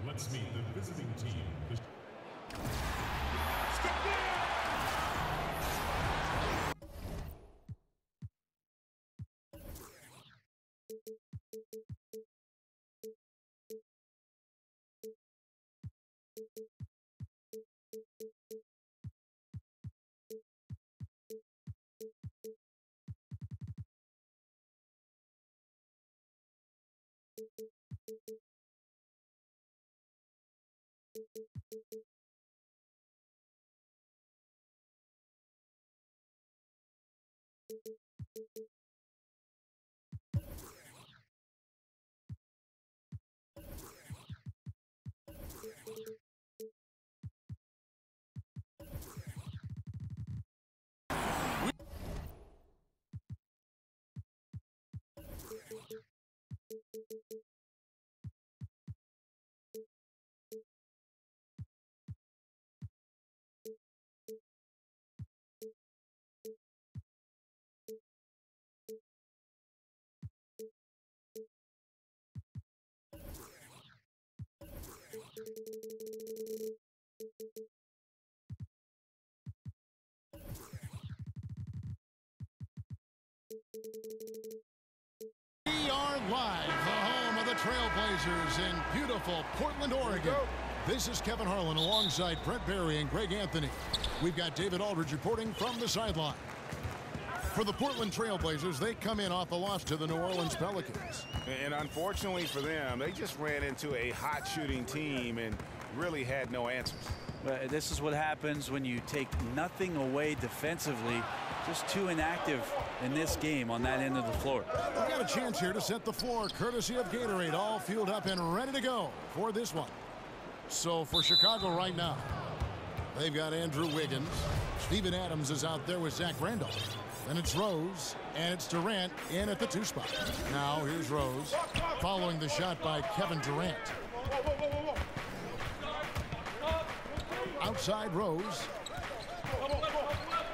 Let's meet the visiting team. We are live, the home of the Trailblazers in beautiful Portland, Oregon. This is Kevin Harlan alongside Brent Barry and Greg Anthony. We've got David Aldridge reporting from the sideline. For the Portland Trailblazers, they come in off a loss to the New Orleans Pelicans. And unfortunately for them, they just ran into a hot shooting team and really had no answers. This is what happens when you take nothing away defensively. Just too inactive in this game on that end of the floor. We've got a chance here to set the floor, courtesy of Gatorade, all fueled up and ready to go for this one. So for Chicago right now, they've got Andrew Wiggins. Steven Adams is out there with Zach Randolph. Then it's Rose, and it's Durant in at the 2 spot. Now here's Rose, following the shot by Kevin Durant. Outside Rose.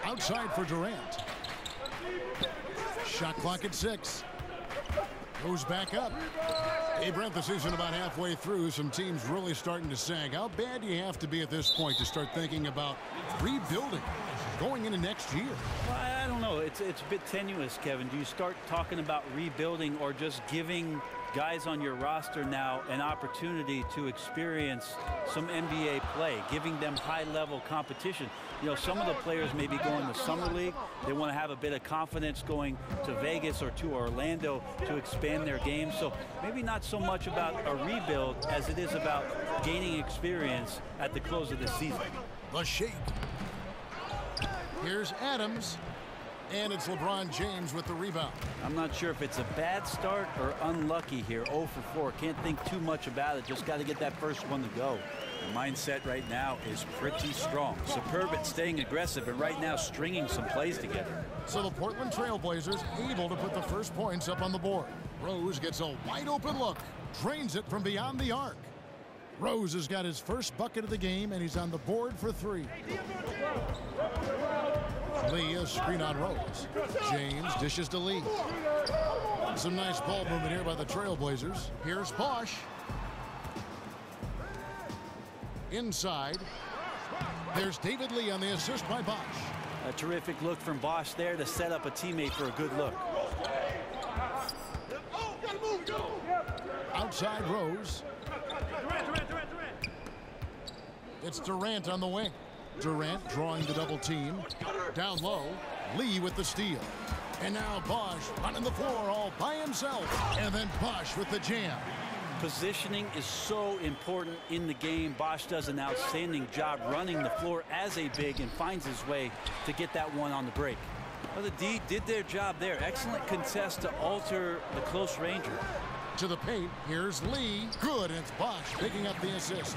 Outside for Durant. Shot clock at 6. Goes back up. Hey, Brent, the season about halfway through. Some teams really starting to sag. How bad do you have to be at this point to start thinking about rebuilding going into next year? Well, I don't know. It's a bit tenuous, Kevin. Do you start talking about rebuilding or just giving guys on your roster now an opportunity to experience some NBA play, giving them high-level competition? You know, some of the players may be going to Summer League. They want to have a bit of confidence going to Vegas or to Orlando to expand their game. So maybe not so much about a rebuild as it is about gaining experience at the close of the season. The shake. Here's Adams. And it's LeBron James with the rebound. I'm not sure if it's a bad start or unlucky here. 0 for 4. Can't think too much about it. Just got to get that first one to go. The mindset right now is pretty strong. Superb at staying aggressive and right now stringing some plays together. So the Portland Trailblazers able to put the first points up on the board. Rose gets a wide open look. Drains it from beyond the arc. Rose has got his first bucket of the game and he's on the board for 3. Lee, a screen on Rose. James dishes to Lee. Some nice ball movement here by the Trailblazers. Here's Bosch. Inside. There's David Lee on the assist by Bosch. A terrific look from Bosch there to set up a teammate for a good look. outside Rose. It's Durant on the wing. Durant drawing the double team. Down low, Lee with the steal. And now Bosch running the floor all by himself. And then Bosch with the jam. Positioning is so important in the game. Bosch does an outstanding job running the floor as a big and finds his way to get that one on the break. Well, the D did their job there. Excellent contest to alter the close ranger. To the paint, here's Lee. Good, and it's Bosch picking up the assist.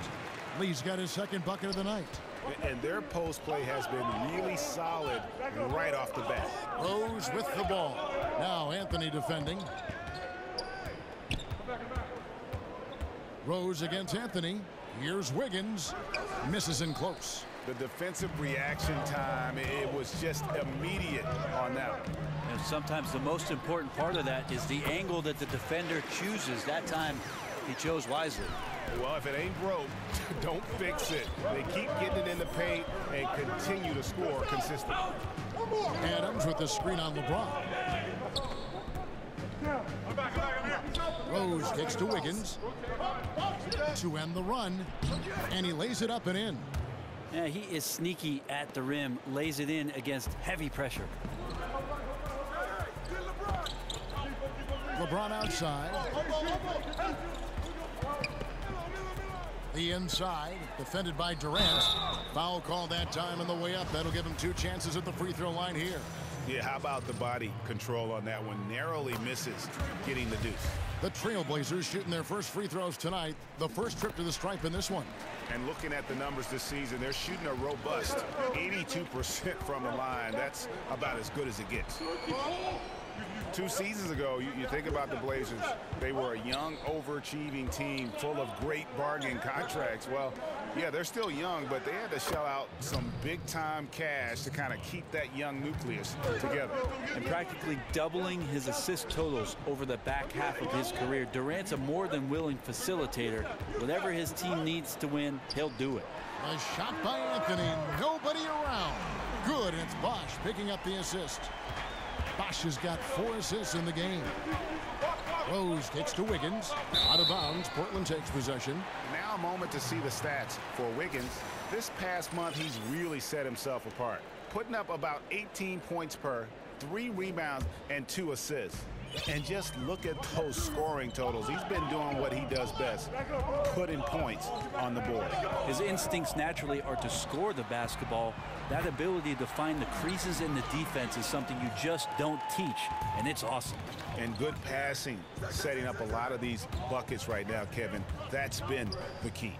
Lee's got his second bucket of the night. And their post play has been really solid right off the bat. Rose with the ball. Now Anthony defending. Rose against Anthony. Here's Wiggins. Misses in close. The defensive reaction time, it was just immediate on that one. And sometimes the most important part of that is the angle that the defender chooses. That time he chose wisely. Well, if it ain't broke, don't fix it. They keep getting it in the paint and continue to score consistently. Adams with the screen on LeBron. Rose kicks to Wiggins to end the run, and he lays it up and in. Yeah, he is sneaky at the rim, lays it in against heavy pressure. LeBron outside. The inside, defended by Durant. Foul call that time on the way up. That'll give him 2 chances at the free throw line here. Yeah, how about the body control on that one? Narrowly misses getting the deuce. The Trailblazers shooting their first free throws tonight. The first trip to the stripe in this one. And looking at the numbers this season, they're shooting a robust 82% from the line. That's about as good as it gets. 2 seasons ago, you think about the Blazers, they were a young, overachieving team full of great bargain contracts. Well, yeah, they're still young, but they had to shell out some big-time cash to kind of keep that young nucleus together. And practically doubling his assist totals over the back half of his career. Durant's a more than willing facilitator. Whatever his team needs to win, he'll do it. A shot by Anthony, nobody around. Good, and it's Bosch picking up the assist. Bosch has got 4 assists in the game. Rose kicks to Wiggins. Out of bounds, Portland takes possession. Now a moment to see the stats for Wiggins. This past month, he's really set himself apart, putting up about 18 points per, 3 rebounds, and 2 assists. And just look at those scoring totals. He's been doing what he does best, putting points on the board. His instincts naturally are to score the basketball. That ability to find the creases in the defense is something you just don't teach, and it's awesome. And good passing, setting up a lot of these buckets right now, Kevin. That's been the key.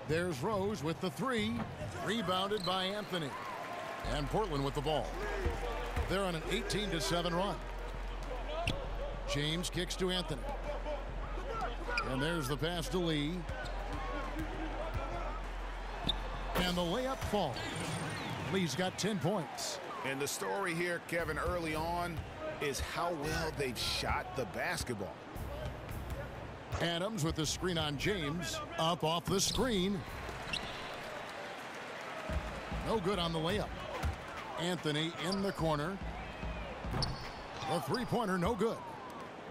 There's Rose with the 3, rebounded by Anthony. And Portland with the ball. They're on an 18-7 run. James kicks to Anthony. And there's the pass to Lee. And the layup falls. Lee's got 10 points. And the story here, Kevin, early on is how well they've shot the basketball. Adams with the screen on James. Up off the screen. No good on the layup. Anthony in the corner. The three-pointer, no good.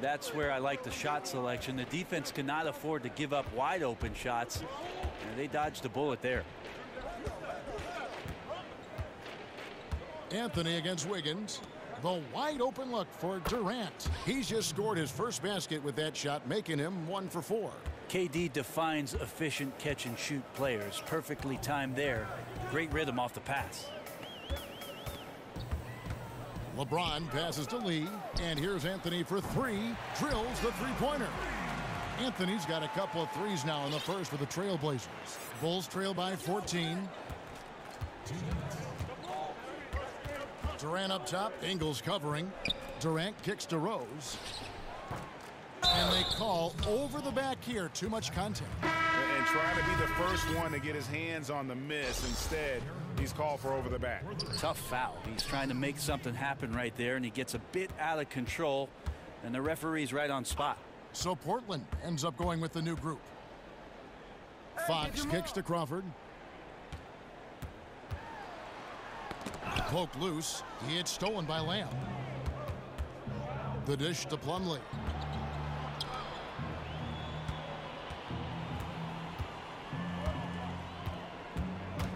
That's where I like the shot selection. The defense cannot afford to give up wide open shots. And they dodged a bullet there. Anthony against Wiggins. The wide open look for Durant. He's just scored his first basket with that shot, making him 1 for 4. KD defines efficient catch and shoot players. Perfectly timed there. Great rhythm off the pass. LeBron passes to Lee, and here's Anthony for 3. Drills the three-pointer. Anthony's got a couple of threes now in the first for the Trailblazers. Bulls trail by 14. Durant up top, Ingles covering. Durant kicks to Rose. And they call over the back here. Too much contact. And trying to be the first one to get his hands on the miss. Instead, he's called for over the back. Tough foul. He's trying to make something happen right there, and he gets a bit out of control, and the referee's right on spot. So Portland ends up going with the new group. Fox kicks to Crawford. Poke loose. He hits stolen by Lamb. The dish to Plumlee.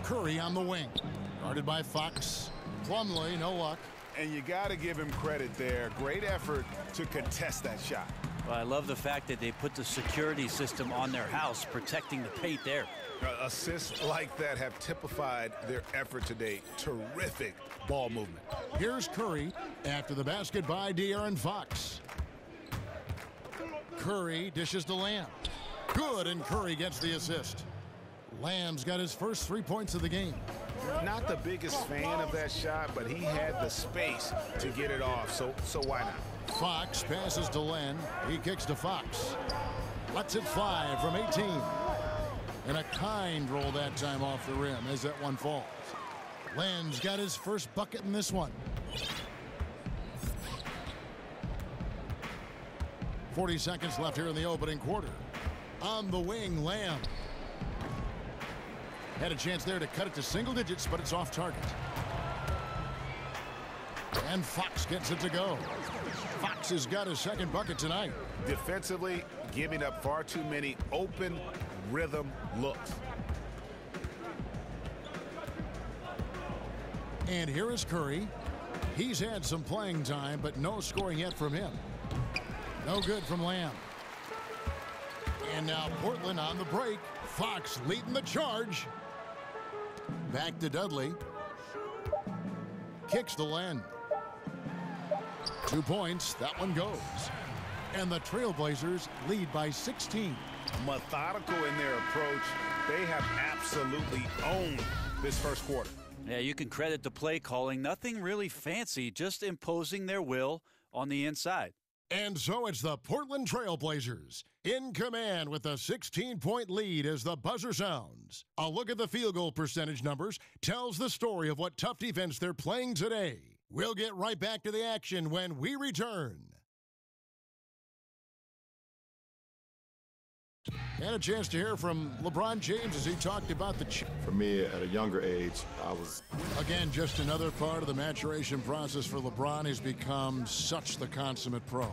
Curry on the wing. Guarded by Fox. Plumlee, no luck. And you got to give him credit there. Great effort to contest that shot. Well, I love the fact that they put the security system on their house, protecting the paint there. Assists like that have typified their effort today. Terrific ball movement. Here's Curry after the basket by De'Aaron Fox. Curry dishes to Lamb. Good, and Curry gets the assist. Lamb's got his first 3 points of the game. Not the biggest fan of that shot, but he had the space to get it off, so why not? Fox passes to Len. He kicks to Fox. Lets it fly from 18. And a kind roll that time off the rim as that one falls. Len's got his first bucket in this one. 40 seconds left here in the opening quarter. On the wing, Lamb. Had a chance there to cut it to single digits, but it's off target. And Fox gets it to go. Fox has got his second bucket tonight. Defensively, giving up far too many open rhythm looks. And here is Curry. He's had some playing time, but no scoring yet from him. No good from Lamb. And now Portland on the break. Fox leading the charge. Back to Dudley. Kicks to Len. 2 points. That one goes. And the Trailblazers lead by 16. Methodical in their approach. They have absolutely owned this first quarter. Yeah, you can credit the play calling. Nothing really fancy, just imposing their will on the inside. And so it's the Portland Trailblazers in command with a 16-point lead as the buzzer sounds. A look at the field goal percentage numbers tells the story of what tough defense they're playing today. We'll get right back to the action when we return. And a chance to hear from LeBron James as he talked about the... For me, at a younger age, I was... Again, just another part of the maturation process for LeBron. He's become such the consummate pro.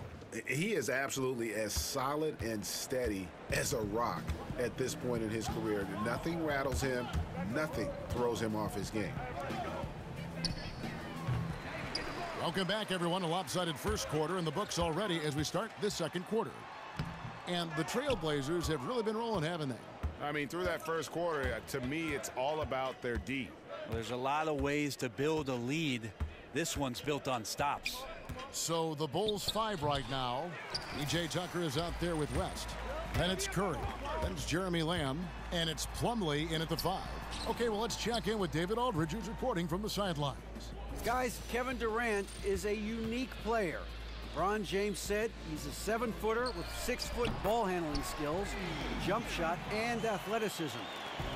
He is absolutely as solid and steady as a rock at this point in his career. Nothing rattles him. Nothing throws him off his game. Welcome back, everyone. A lopsided first quarter in the books already as we start this second quarter. And the Trailblazers have really been rolling, haven't they? I mean, through that first quarter, to me, it's all about their D. Well, there's a lot of ways to build a lead. This one's built on stops. So the Bulls 5 right now. E.J. Tucker is out there with West. Then it's Curry. Then it's Jeremy Lamb. And it's Plumlee in at the 5. Okay, well, let's check in with David Aldridge, who's reporting from the sidelines. Guys, Kevin Durant is a unique player. LeBron James said he's a 7-footer with 6-foot ball handling skills, jump shot, and athleticism.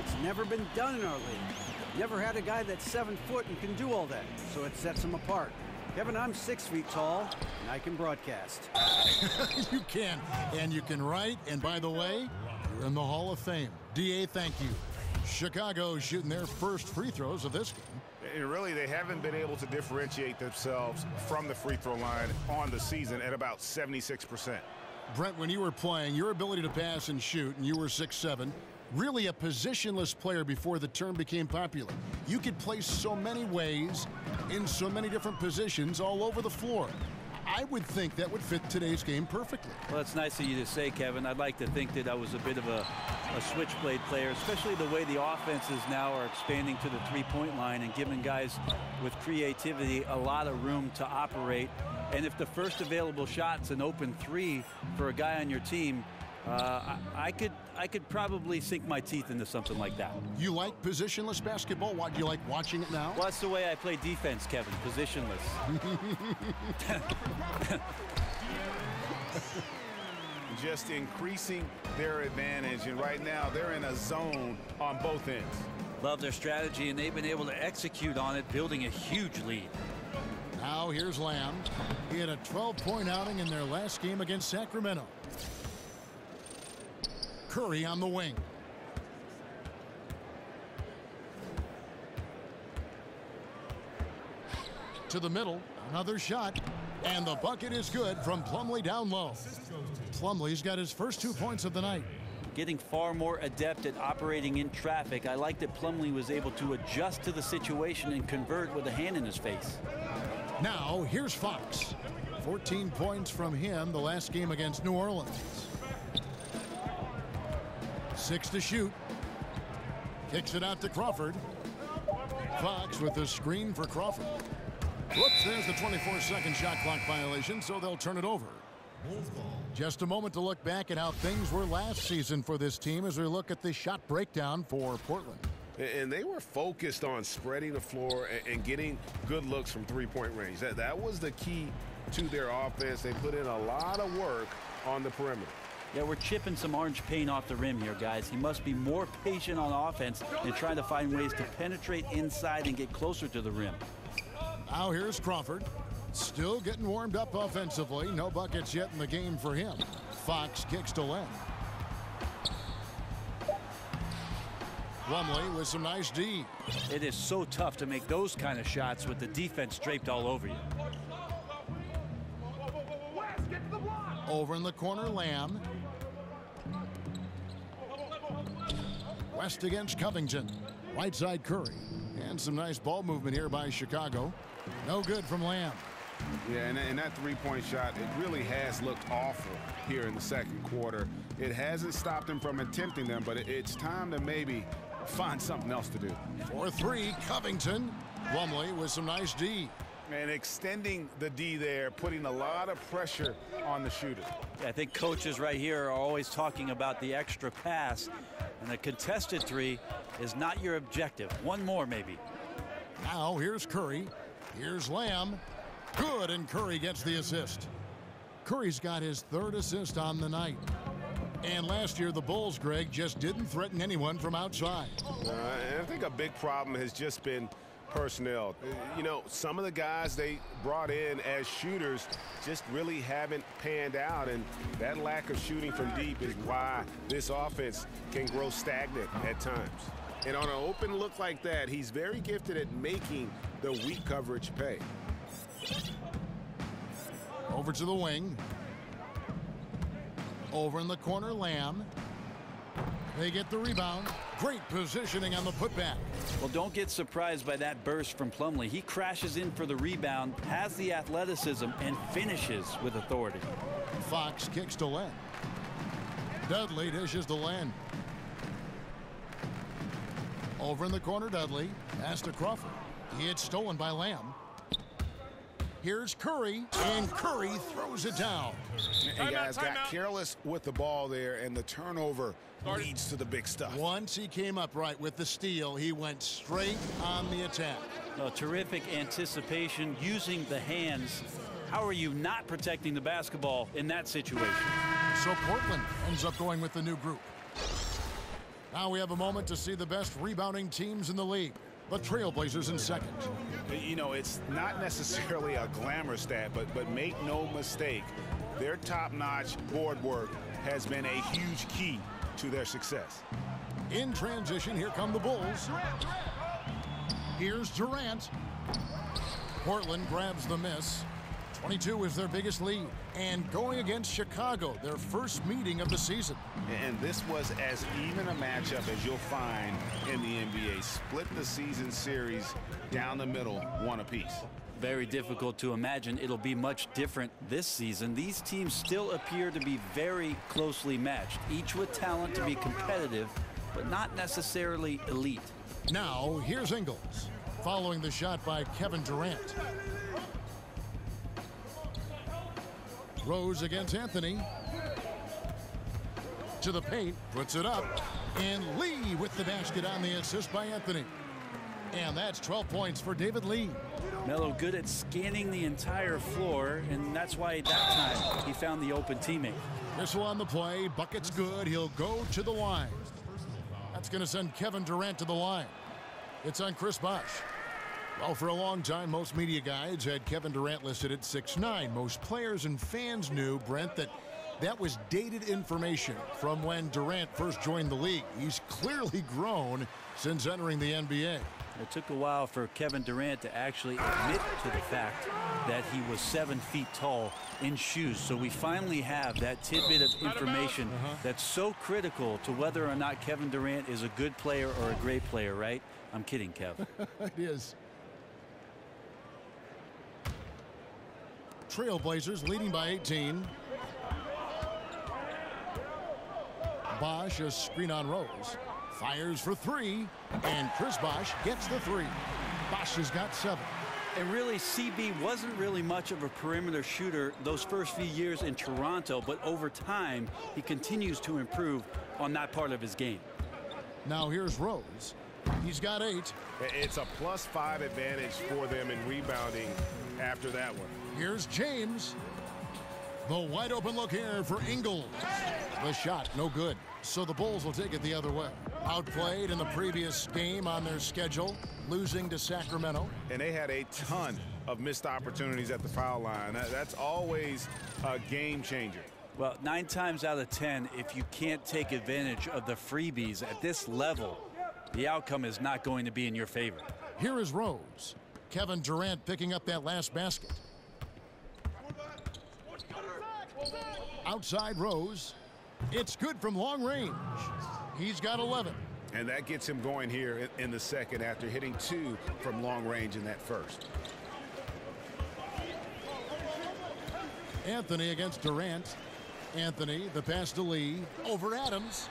It's never been done in our league. Never had a guy that's 7 foot and can do all that, so it sets him apart. Kevin, I'm 6 feet tall, and I can broadcast. You can, and you can write, and by the way, you're in the Hall of Fame. D.A., thank you. Chicago shooting their first free throws of this game. And really, they haven't been able to differentiate themselves from the free throw line on the season at about 76%. Brent, when you were playing, your ability to pass and shoot, and you were 6'7", really a positionless player before the term became popular. You could play so many ways, in so many different positions all over the floor. I would think that would fit today's game perfectly. Well, it's nice of you to say, Kevin. I'd like to think that I was a bit of a switchblade player, especially the way the offenses now are expanding to the three-point line and giving guys with creativity a lot of room to operate. And if the first available shot's an open three for a guy on your team, I could probably sink my teeth into something like that. You like positionless basketball? Why do you like watching it now? Well, that's the way I play defense, Kevin, positionless. Just increasing their advantage, and right now they're in a zone on both ends. Love their strategy, and they've been able to execute on it, building a huge lead. Now here's Lamb. He had a 12-point outing in their last game against Sacramento. Curry on the wing. To the middle, another shot, and the bucket is good from Plumlee down low. Plumlee's got his first 2 points of the night. getting far more adept at operating in traffic. I like that Plumlee was able to adjust to the situation and convert with a hand in his face. Now, here's Fox. 14 points from him the last game against New Orleans. 6 to shoot. Kicks it out to Crawford. Fox with the screen for Crawford. Whoops, there's the 24-second shot clock violation, so they'll turn it over. Just a moment to look back at how things were last season for this team as we look at the shot breakdown for Portland. And they were focused on spreading the floor and getting good looks from three-point range. That was the key to their offense. They put in a lot of work on the perimeter. Yeah, we're chipping some orange paint off the rim here, guys. He must be more patient on offense and trying to find ways to penetrate inside and get closer to the rim. Now here's Crawford. Still getting warmed up offensively. No buckets yet in the game for him. Fox kicks to Len. Plumlee with some nice D. It is so tough to make those kind of shots with the defense draped all over you. Over in the corner, Lamb. West against Covington. Right side, Curry. And some nice ball movement here by Chicago. No good from Lamb. Yeah, and that three-point shot, it really has looked awful here in the second quarter. It hasn't stopped him from attempting them, but it's time to maybe find something else to do. For 3, Covington. Plumlee with some nice D. And extending the D there, putting a lot of pressure on the shooter. Yeah, I think coaches right here are always talking about the extra pass, and a contested three is not your objective. One more, maybe. Now here's Curry. Here's Lamb. Good, and Curry gets the assist. Curry's got his 3rd assist on the night. And last year, the Bulls, Greg, just didn't threaten anyone from outside. I think a big problem has just been personnel. You know, some of the guys they brought in as shooters just really haven't panned out, and that lack of shooting from deep is why this offense can grow stagnant at times. And on an open look like that, he's very gifted at making the weak coverage pay. Over to the wing. Over in the corner, Lamb. They get the rebound. Great positioning on the putback. Well, don't get surprised by that burst from Plumlee. He crashes in for the rebound, has the athleticism, and finishes with authority. Fox kicks to Len. Dudley dishes to Len. Over in the corner, Dudley. Pass to Crawford. It's stolen by Lamb. Here's Curry, and Curry throws it down. And guys got careless with the ball there, and the turnover leads to the big stuff. Once he came up right with the steal, he went straight on the attack. Terrific anticipation using the hands. How are you not protecting the basketball in that situation? So Portland ends up going with the new group. Now we have a moment to see the best rebounding teams in the league. The Trailblazers in second. You know, it's not necessarily a glamour stat, but make no mistake, their top-notch board work has been a huge key to their success. In transition, here come the Bulls. Here's Durant. Portland grabs the miss. 22 is their biggest lead. And going against Chicago, their first meeting of the season. And this was as even a matchup as you'll find in the NBA. Split the season series down the middle, one apiece. Very difficult to imagine it'll be much different this season. These teams still appear to be very closely matched, each with talent to be competitive, but not necessarily elite. Now, here's Ingles, following the shot by Kevin Durant. Rose against Anthony. To the paint, puts it up. And Lee with the basket on the assist by Anthony. And that's 12 points for David Lee. Melo good at scanning the entire floor, and that's why at that time he found the open teammate. Whistle on the play. Bucket's good. He'll go to the line. That's going to send Kevin Durant to the line. It's on Chris Bosh. Well, for a long time, most media guides had Kevin Durant listed at 6'9". Most players and fans knew, Brent, that That was dated information from when Durant first joined the league. He's clearly grown since entering the NBA. It took a while for Kevin Durant to actually admit to the fact that he was 7 feet tall in shoes. So we finally have that tidbit of information that's so critical to whether or not Kevin Durant is a good player or a great player, right? I'm kidding, Kev. It is. Trailblazers leading by 18. Bosh, a screen on Rose. Fires for three, and Chris Bosh gets the three. Bosh has got 7. And really, CB wasn't really much of a perimeter shooter those first few years in Toronto, but over time, he continues to improve on that part of his game. Now here's Rose. He's got 8. It's a +5 advantage for them in rebounding after that one. Here's James. The wide open look here for Ingles. The shot, no good. So the Bulls will take it the other way. Outplayed in the previous game on their schedule, losing to Sacramento. And they had a ton of missed opportunities at the foul line. That's always a game changer. Well, 9 times out of 10, if you can't take advantage of the freebies at this level, the outcome is not going to be in your favor. Here is Rose. Kevin Durant picking up that last basket. Outside Rose. It's good from long range. He's got 11. And that gets him going here in the second after hitting 2 from long range in that first. Anthony against Durant. Anthony, the pass to Lee. Over Adams.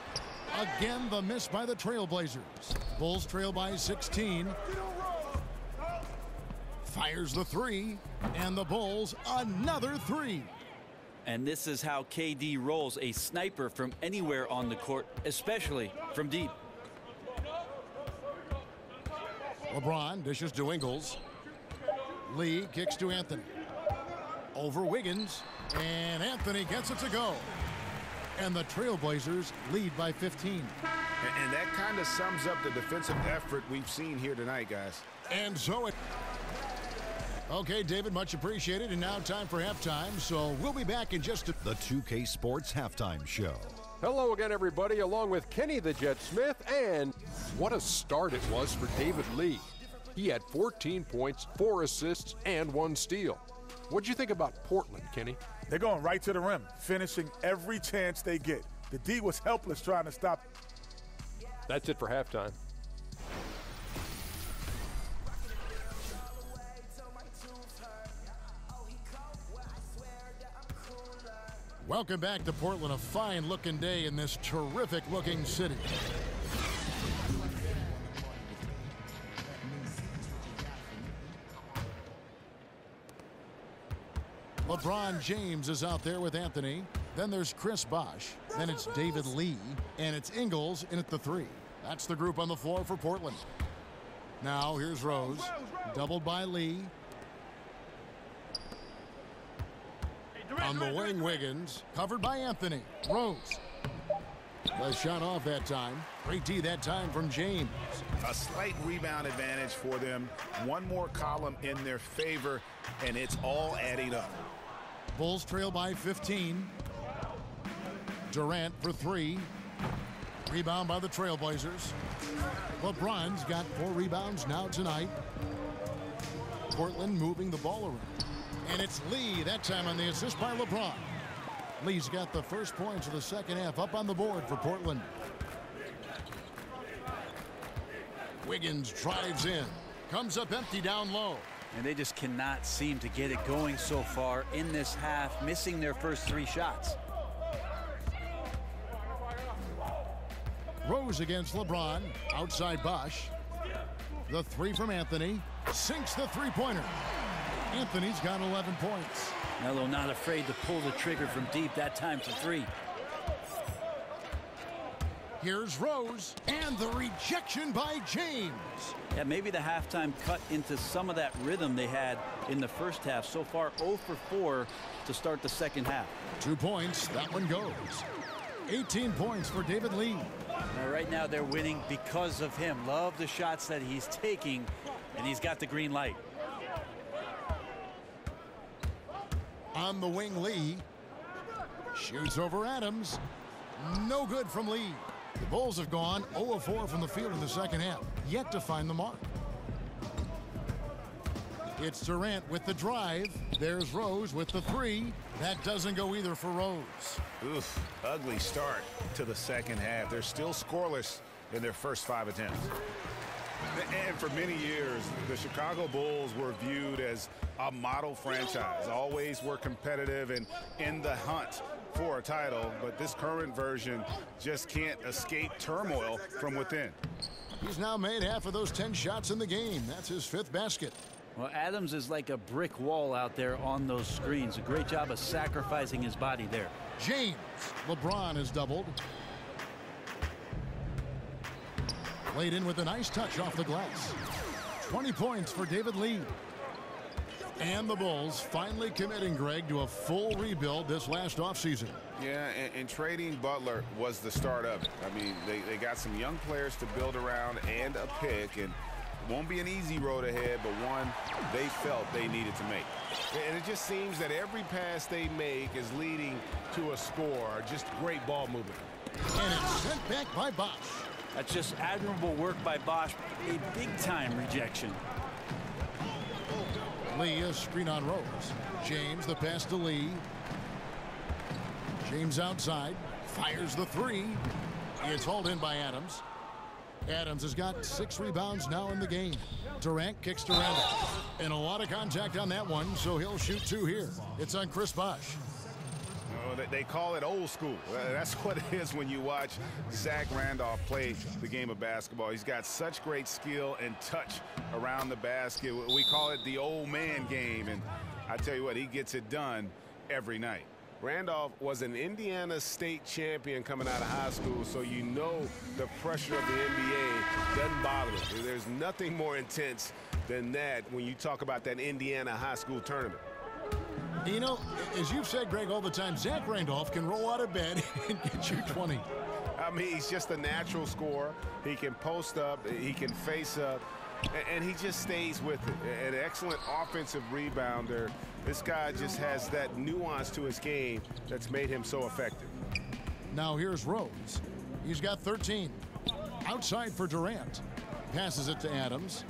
Again, the miss by the Trailblazers. Bulls trail by 16. Fires the 3. And the Bulls another 3. And this is how KD rolls, a sniper from anywhere on the court, especially from deep. LeBron dishes to Ingles. Lee kicks to Anthony. Over Wiggins. And Anthony gets it to go. And the Trailblazers lead by 15. And that kind of sums up the defensive effort we've seen here tonight, guys. And so it... Okay, David, much appreciated. And now time for halftime. So we'll be back in just a... The 2K Sports Halftime Show. Hello again, everybody, along with Kenny the Jet Smith. And what a start it was for David Lee. He had 14 points, 4 assists, and 1 steal. What'd you think about Portland, Kenny? They're going right to the rim, finishing every chance they get. The D was helpless trying to stop. That's it for halftime. Welcome back to Portland. A fine-looking day in this terrific-looking city. LeBron James is out there with Anthony. Then there's Chris Bosh. Then it's David Lee. And it's Ingles in at the 3. That's the group on the floor for Portland. Now here's Rose. Doubled by Lee. On the wing, Wiggins. Covered by Anthony. Rose. The shot off that time. Great D that time from James. A slight rebound advantage for them. One more column in their favor, and it's all adding up. Bulls trail by 15. Durant for 3. Rebound by the Trailblazers. LeBron's got 4 rebounds now tonight. Portland moving the ball around. And it's Lee that time on the assist by LeBron. Lee's got the first points of the second half up on the board for Portland. Wiggins drives in. Comes up empty down low. And they just cannot seem to get it going so far in this half, missing their first 3 shots. Rose against LeBron. Outside Bosh. The 3 from Anthony. Sinks the three-pointer. Anthony's got 11 points. Melo not afraid to pull the trigger from deep, that time for 3. Here's Rose, and the rejection by James. Yeah, maybe the halftime cut into some of that rhythm they had in the first half. So far, 0 for 4 to start the second half. 2 points, that one goes. 18 points for David Lee. Right now, they're winning because of him. Love the shots that he's taking, and he's got the green light. On the wing, Lee. Shoots over Adams. No good from Lee. The Bulls have gone 0 of 4 from the field in the second half, yet to find the mark. It's Durant with the drive. There's Rose with the three. That doesn't go either for Rose. Oof, ugly start to the second half. They're still scoreless in their first 5 attempts. And for many years, the Chicago Bulls were viewed as a model franchise, always were competitive and in the hunt for a title, but this current version just can't escape turmoil from within. He's now made half of those 10 shots in the game. That's his 5th basket. Well, Adams is like a brick wall out there on those screens. A great job of sacrificing his body there. James. LeBron is doubled. Played in with a nice touch off the glass. 20 points for David Lee. And the Bulls finally committing, Greg, to a full rebuild this last offseason. Yeah, and trading Butler was the start of it. I mean, they got some young players to build around and a pick, and it won't be an easy road ahead, but one they felt they needed to make. And it just seems that every pass they make is leading to a score. Just great ball movement. And it's sent back by Bosch. That's just admirable work by Bosch. A big-time rejection. Lee, a screen on Rose. James, the pass to Lee. James outside. Fires the three. It's hauled in by Adams. Adams has got 6 rebounds now in the game. Durant kicks to Randall. And a lot of contact on that one, so he'll shoot 2 here. It's on Chris Bosch. They call it old school. That's what it is when you watch Zach Randolph play the game of basketball. He's got such great skill and touch around the basket. We call it the old man game, and I tell you what, he gets it done every night. Randolph was an Indiana State champion coming out of high school, so you know the pressure of the NBA doesn't bother him. There's nothing more intense than that when you talk about that Indiana high school tournament. You know, as you've said, Greg, all the time, Zach Randolph can roll out of bed and get you 20. I mean, he's just a natural scorer. He can post up, he can face up, and he just stays with it. An excellent offensive rebounder. This guy just has that nuance to his game that's made him so effective. Now here's Rose. He's got 13. Outside for Durant. Passes it to Adams.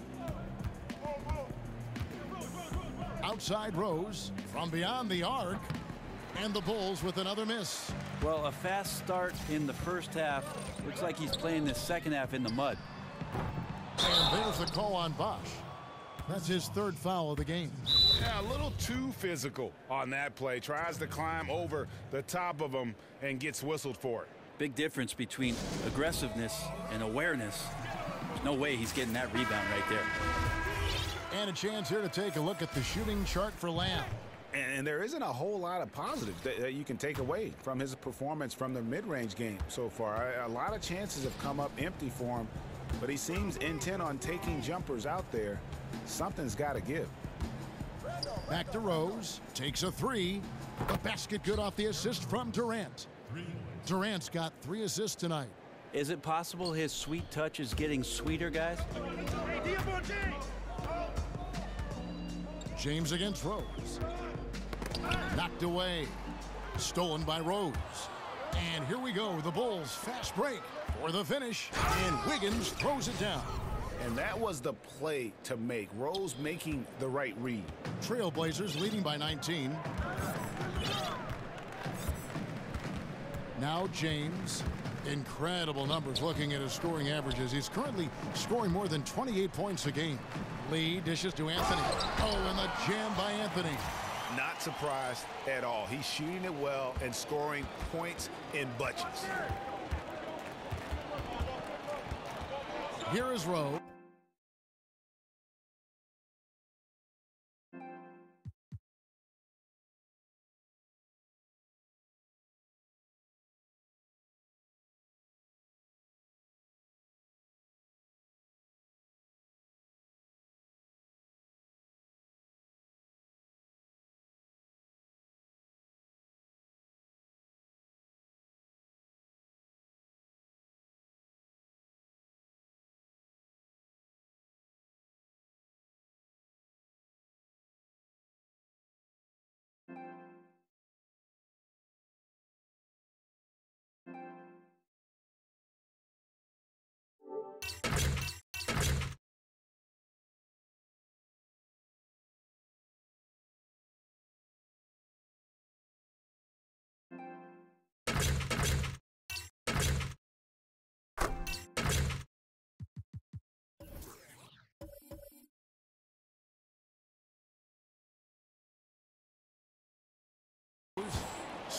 Outside Rose from beyond the arc, and the Bulls with another miss. Well, a fast start in the first half. Looks like he's playing the second half in the mud. And there's the call on Bosch. That's his 3rd foul of the game. Yeah, a little too physical on that play. Tries to climb over the top of him and gets whistled for it. Big difference between aggressiveness and awareness. There's no way he's getting that rebound right there. And a chance here to take a look at the shooting chart for Lamb. And there isn't a whole lot of positives that you can take away from his performance from the mid-range game so far. A lot of chances have come up empty for him, but he seems intent on taking jumpers out there. Something's got to give. Back to Rose. Takes a 3. The basket good off the assist from Durant. Durant's got 3 assists tonight. Is it possible his sweet touch is getting sweeter, guys? James against Rose. Knocked away. Stolen by Rose. And here we go. The Bulls fast break for the finish. And Wiggins throws it down. And that was the play to make. Rose making the right read. Trailblazers leading by 19. Now James. Incredible numbers looking at his scoring averages. He's currently scoring more than 28 points a game. Lee dishes to Anthony. Oh, and the jam by Anthony. Not surprised at all. He's shooting it well and scoring points in bunches. Here is Rose.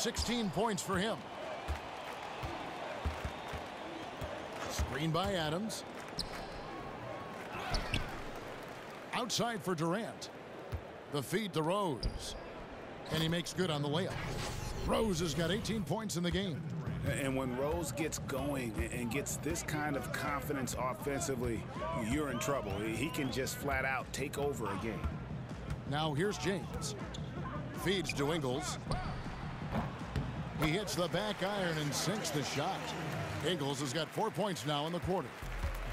16 points for him. Screen by Adams. Outside for Durant. The feed to Rose. And he makes good on the layup. Rose has got 18 points in the game. And when Rose gets going and gets this kind of confidence offensively, you're in trouble. He can just flat out take over a game. Now here's James. Feeds to Ingles. He hits the back iron and sinks the shot. Ingles has got 4 points now in the quarter.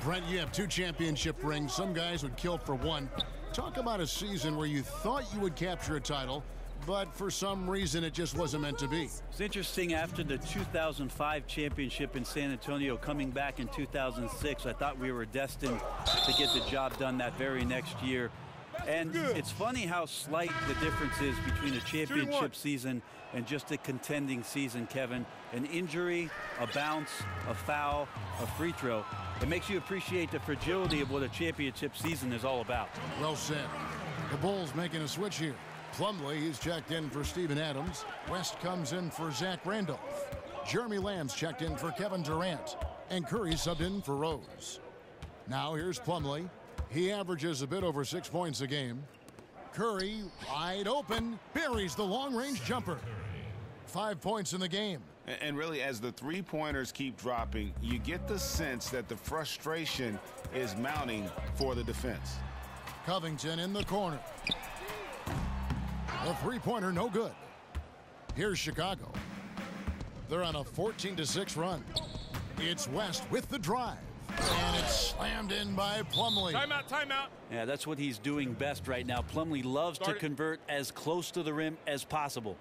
Brent, you have 2 championship rings. Some guys would kill for 1. Talk about a season where you thought you would capture a title, but for some reason it just wasn't meant to be. It's interesting, after the 2005 championship in San Antonio, coming back in 2006, I thought we were destined to get the job done that very next year. And it's funny how slight the difference is between a championship season and just a contending season, Kevin. An injury, a bounce, a foul, a free throw. It makes you appreciate the fragility of what a championship season is all about. Well said. The Bulls making a switch here. Plumlee, he's checked in for Steven Adams. West comes in for Zach Randolph. Jeremy Lamb's checked in for Kevin Durant. And Curry subbed in for Rose. Now here's Plumlee. He averages a bit over 6 points a game. Curry, wide open, buries the long-range jumper. 5 points in the game. And really, as the three-pointers keep dropping, you get the sense that the frustration is mounting for the defense. Covington in the corner. The three-pointer no good. Here's Chicago. They're on a 14-6 run. It's West with the drive. And it's slammed in by Plumlee. Timeout. Yeah, that's what he's doing best right now. Plumlee loves to convert as close to the rim as possible.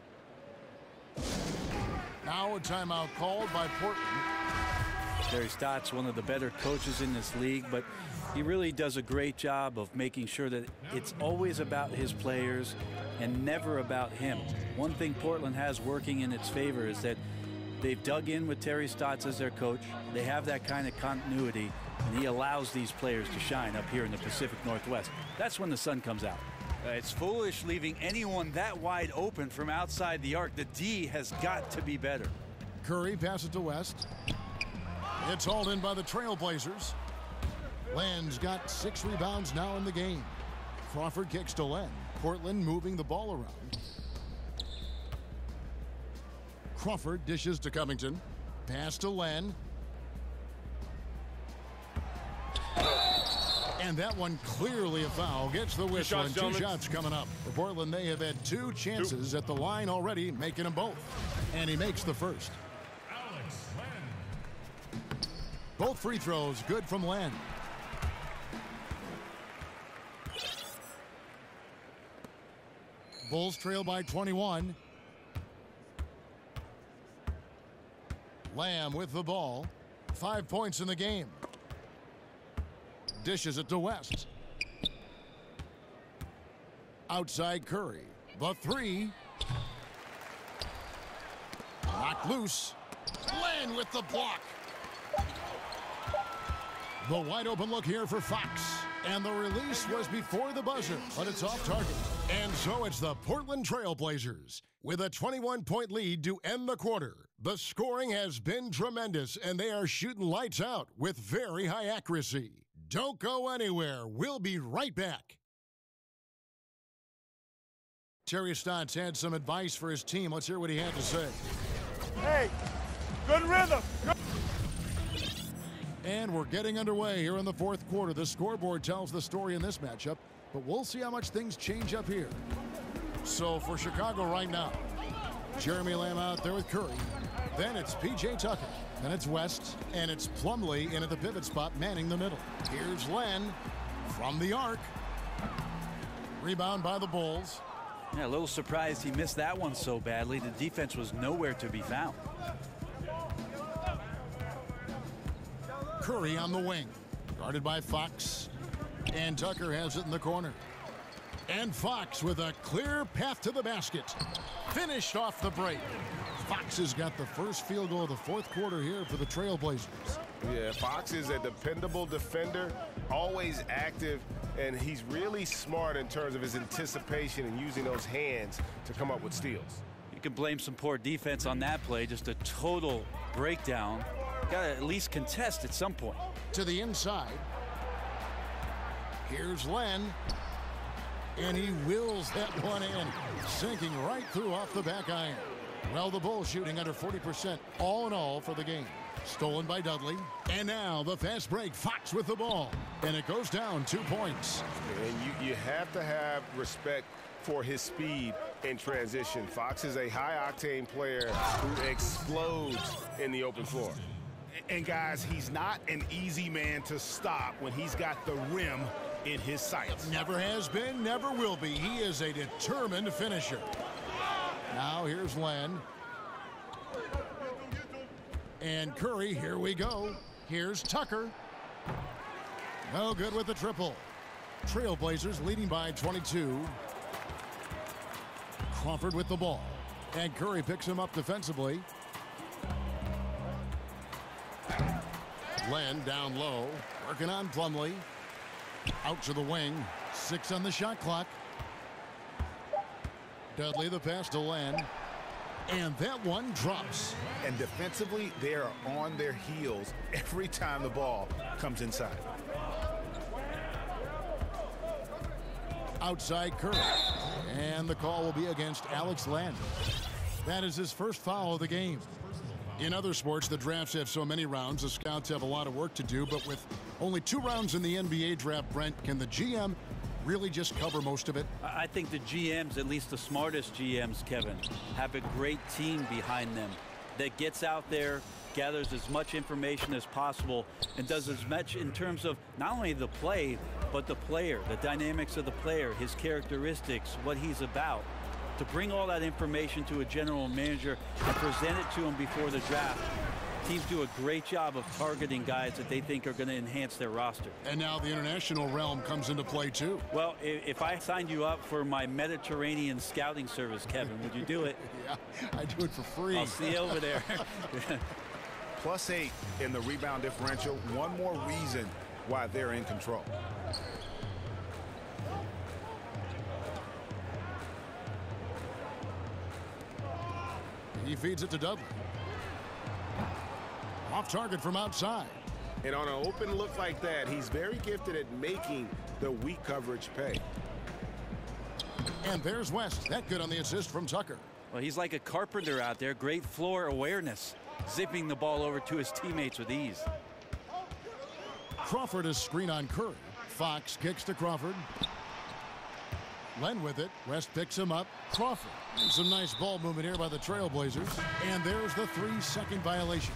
Now a timeout called by Portland. Terry Stott's one of the better coaches in this league, but he really does a great job of making sure that it's always about his players and never about him. One thing Portland has working in its favor is that they've dug in with Terry Stotts as their coach. They have that kind of continuity, and he allows these players to shine up here in the Pacific Northwest. That's when the sun comes out. It's foolish leaving anyone that wide open from outside the arc. The D has got to be better. Curry passes to West. It's hauled in by the Trailblazers. Len's got 6 rebounds now in the game. Crawford kicks to Len. Portland moving the ball around. Crawford dishes to Covington. Pass to Len. And that one clearly a foul. Gets the whistle, and 2 shots coming up. For Portland, they have had 2 chances at the line already, making them both. And he makes the first. Both free throws good from Len. Bulls trail by 21. Lamb with the ball. 5 points in the game. Dishes it to West. Outside Curry. The 3. Knocked loose. Len with the block. The wide open look here for Fox. And the release was before the buzzer, but it's off target. And so it's the Portland Trailblazers with a 21-point lead to end the quarter. The scoring has been tremendous, and they are shooting lights out with very high accuracy. Don't go anywhere. We'll be right back. Terry Stotts had some advice for his team. Let's hear what he had to say. Hey, good rhythm. And we're getting underway here in the 4th quarter. The scoreboard tells the story in this matchup, but we'll see how much things change up here. So for Chicago right now, Jeremy Lamb out there with Curry. Then it's P.J. Tucker. Then it's West. And it's Plumlee in at the pivot spot, manning the middle. Here's Len from the arc. Rebound by the Bulls. Yeah, a little surprised he missed that one so badly. The defense was nowhere to be found. Curry on the wing. Guarded by Fox. And Tucker has it in the corner. And Fox with a clear path to the basket. Finished off the break. Fox has got the first field goal of the 4th quarter here for the Trailblazers. Yeah, Fox is a dependable defender, always active, and he's really smart in terms of his anticipation and using those hands to come up with steals. You could blame some poor defense on that play. Just a total breakdown. Got to at least contest at some point. To the inside. Here's Len. And he wills that one in. Sinking right through off the back iron. Well, the Bulls shooting under 40% all in all for the game. Stolen by Dudley. And now the fast break. Fox with the ball. And it goes down 2 points. And you have to have respect for his speed in transition. Fox is a high-octane player who explodes in the open floor. And, guys, he's not an easy man to stop when he's got the rim in his sights. Never has been, never will be. He is a determined finisher. Now here's Len. And Curry, here we go. Here's Tucker. No good with the triple. Trailblazers leading by 22. Crawford with the ball. And Curry picks him up defensively. Len down low. Working on Plumlee. Out to the wing. 6 on the shot clock. Dudley the pass to Len. And that one drops. And defensively, they are on their heels every time the ball comes inside. Outside Curry. And the call will be against Alex Len. That is his first foul of the game. In other sports, the drafts have so many rounds, the scouts have a lot of work to do, but with only 2 rounds in the NBA draft, Brent, can the GM really just cover most of it? I think the GMs, at least the smartest GMs, Kevin, have a great team behind them that gets out there, gathers as much information as possible, and does as much in terms of not only the play, but the player, the dynamics of the player, his characteristics, what he's about. To bring all that information to a general manager and present it to him before the draft. Teams do a great job of targeting guys that they think are going to enhance their roster. And now the international realm comes into play too. Well, if I signed you up for my Mediterranean scouting service, Kevin, would you do it? Yeah, I do it for free. I'll see you over there. +8 in the rebound differential. One more reason why they're in control. He feeds it to Dudley. Off target from outside. And on an open look like that, he's very gifted at making the weak coverage pay. And there's West. That good on the assist from Tucker. Well, he's like a carpenter out there. Great floor awareness. Zipping the ball over to his teammates with ease. Crawford is screen on Curry. Fox kicks to Crawford. Len with it. West picks him up. Crawford. Some nice ball movement here by the Trailblazers. And there's the 3-second violation.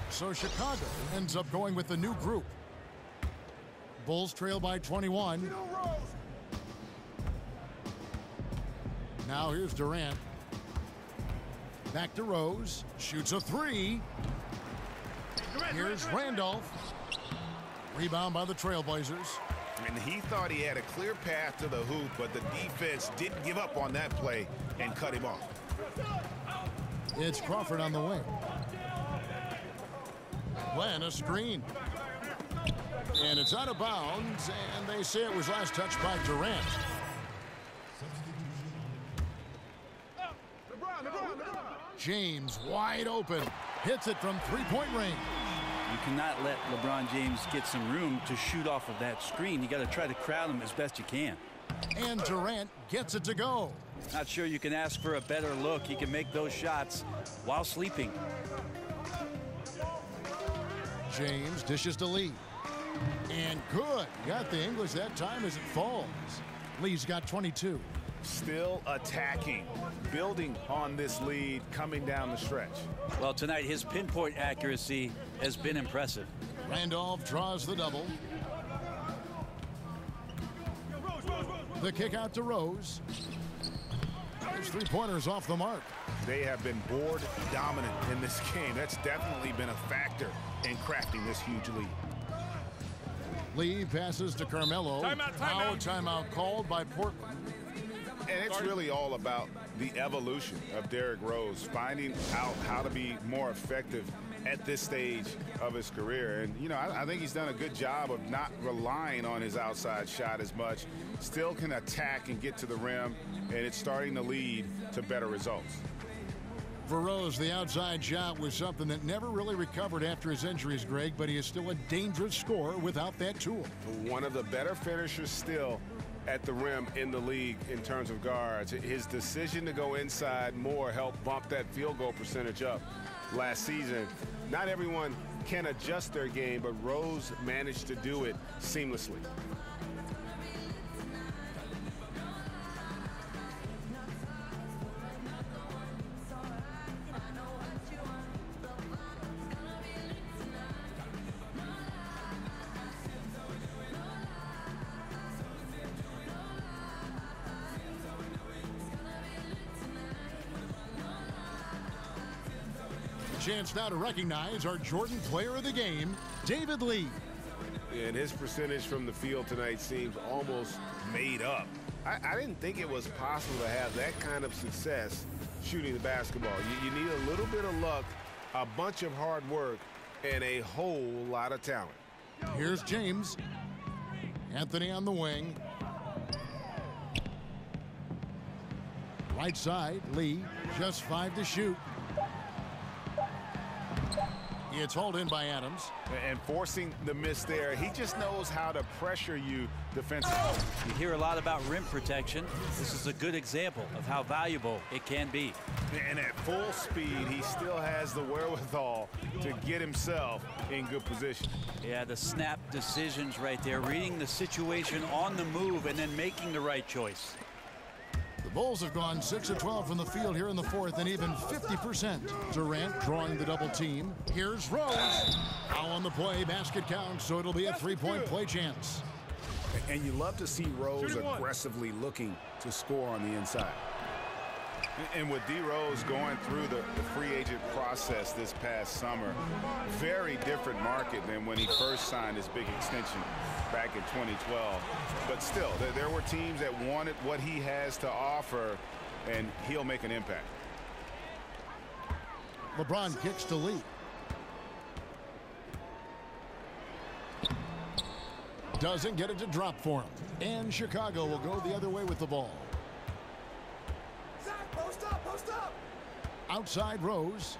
So Chicago ends up going with the new group. Bulls trail by 21. Now here's Durant. Back to Rose. Shoots a 3. Here's Randolph. Rebound by the Trailblazers. And he thought he had a clear path to the hoop, but the defense didn't give up on that play and cut him off. It's Crawford on the wing. Len, a screen. And it's out of bounds, and they say it was last touched by Durant. James wide open. Hits it from 3-point range. You cannot let LeBron James get some room to shoot off of that screen. You got to try to crowd him as best you can. And Durant gets it to go. Not sure you can ask for a better look. He can make those shots while sleeping. James dishes to Lee. And good. Got the English that time as it falls. Lee's got 22. Still attacking, building on this lead coming down the stretch. Well, tonight his pinpoint accuracy has been impressive. Randolph draws the double. The kick out to Rose. His 3-pointers off the mark. They have been board dominant in this game. That's definitely been a factor in crafting this huge lead. Lee passes to Carmelo. Timeout called by Portland. And it's really all about the evolution of Derrick Rose, finding out how to be more effective at this stage of his career. And, you know, I think he's done a good job of not relying on his outside shot as much. Still can attack and get to the rim, and it's starting to lead to better results. For Rose, the outside shot was something that never really recovered after his injuries, Greg, but he is still a dangerous scorer without that tool. One of the better finishers still at the rim in the league in terms of guards. His decision to go inside more helped bump that field goal percentage up last season. Not everyone can adjust their game, but Rose managed to do it seamlessly. Chance now to recognize our Jordan Player of the Game, David Lee. And his percentage from the field tonight seems almost made up. I didn't think it was possible to have that kind of success shooting the basketball. You need a little bit of luck, a bunch of hard work, and a whole lot of talent. Here's James. Anthony on the wing. Right side, Lee, just 5 to shoot. It's hauled in by Adams. And forcing the miss there, he just knows how to pressure you defensively. You hear a lot about rim protection. This is a good example of how valuable it can be. And at full speed, he still has the wherewithal to get himself in good position. Yeah, the snap decisions right there, reading the situation on the move and then making the right choice. The Bulls have gone 6 of 12 from the field here in the fourth and even 50%. Durant drawing the double team. Here's Rose. Foul on the play. Basket counts, so it'll be a three-point play chance. And you love to see Rose aggressively looking to score on the inside. And with D. Rose going through the free agent process this past summer, very different market than when he first signed his big extension back in 2012. But still, there were teams that wanted what he has to offer, and he'll make an impact. LeBron kicks to Lee. Doesn't get it to drop for him. And Chicago will go the other way with the ball. Post up. Outside Rose.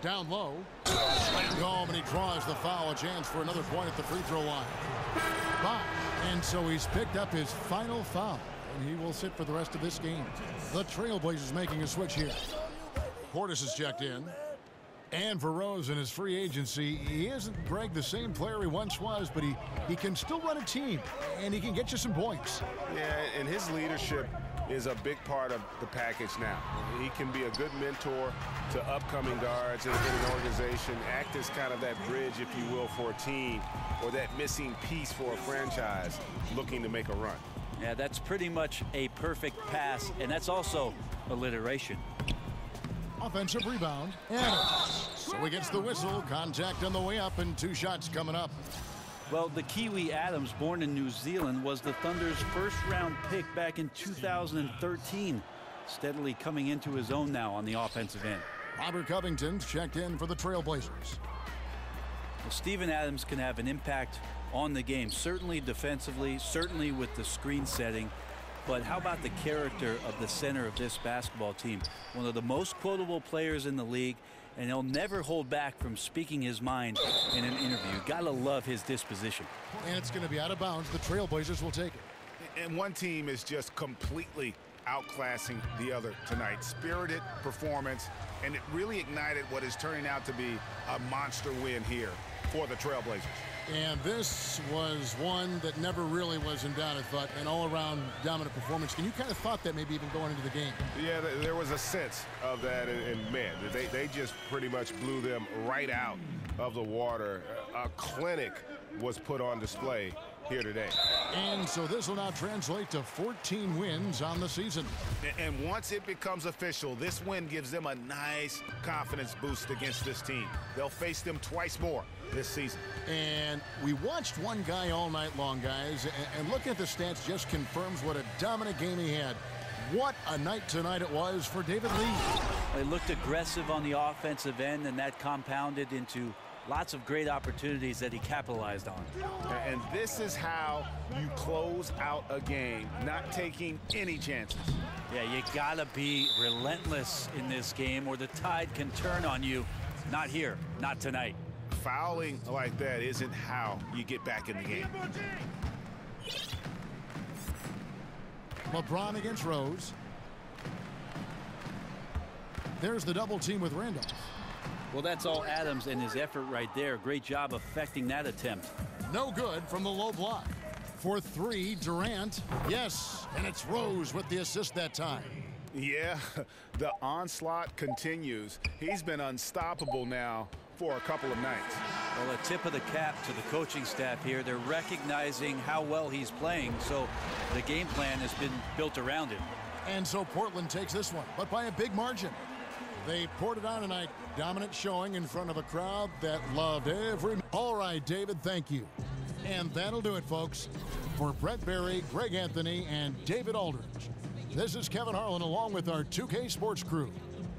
Down low. Slammed home, and he draws the foul. A chance for another point at the free throw line. And so he's picked up his final foul, and he will sit for the rest of this game. The Trailblazers making a switch here. Portis has checked in. And for Rose in his free agency, he isn't, Greg, the same player he once was, but he can still run a team, and he can get you some points. Yeah, and his leadership is a big part of the package now. He can be a good mentor to upcoming guards in an organization, act as kind of that bridge, if you will, for a team, or that missing piece for a franchise looking to make a run. Yeah, that's pretty much a perfect pass, and that's also alliteration. Offensive rebound. Adams. So he gets the whistle. Contact on the way up, and 2 shots coming up. Well, the Kiwi Adams, born in New Zealand, was the Thunder's first-round pick back in 2013. Steadily coming into his own now on the offensive end. Robert Covington's checked in for the Trailblazers. Well, Steven Adams can have an impact on the game, certainly defensively, certainly with the screen setting. But how about the character of the center of this basketball team? One of the most quotable players in the league, and he'll never hold back from speaking his mind in an interview. Gotta love his disposition. And it's going to be out of bounds. The Trailblazers will take it. And one team is just completely outclassing the other tonight. Spirited performance, and it really ignited what is turning out to be a monster win here for the Trailblazers. And this was one that never really was in doubt, I thought, an all-around dominant performance. And you kind of thought that maybe even going into the game. Yeah, there was a sense of that, and man, they just pretty much blew them right out of the water. A clinic was put on display here today. And so this will now translate to 14 wins on the season. And once it becomes official, this win gives them a nice confidence boost against this team. They'll face them twice more this season. And we watched one guy all night long, guys, and looking at the stats just confirms what a dominant game he had. What a night tonight it was for David Lee. They looked aggressive on the offensive end, and that compounded into Lots of great opportunities that he capitalized on. And this is how you close out a game, not taking any chances. Yeah, you gotta be relentless in this game or the tide can turn on you. Not here, not tonight. Fouling like that isn't how you get back in the game. LeBron against Rose. There's the double team with Randolph. Well, that's all Adams and his effort right there. Great job affecting that attempt. No good from the low block. For three, Durant. Yes, and it's Rose with the assist that time. Yeah, the onslaught continues. He's been unstoppable now for a couple of nights. Well, a tip of the cap to the coaching staff here. They're recognizing how well he's playing, so the game plan has been built around him. And so Portland takes this one, but by a big margin. They poured it on tonight. Dominant showing in front of a crowd that loved every... All right, David, thank you. And that'll do it, folks. For Brett Berry, Greg Anthony, and David Aldridge, this is Kevin Harlan along with our 2K Sports crew.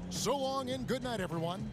So long and good night, everyone.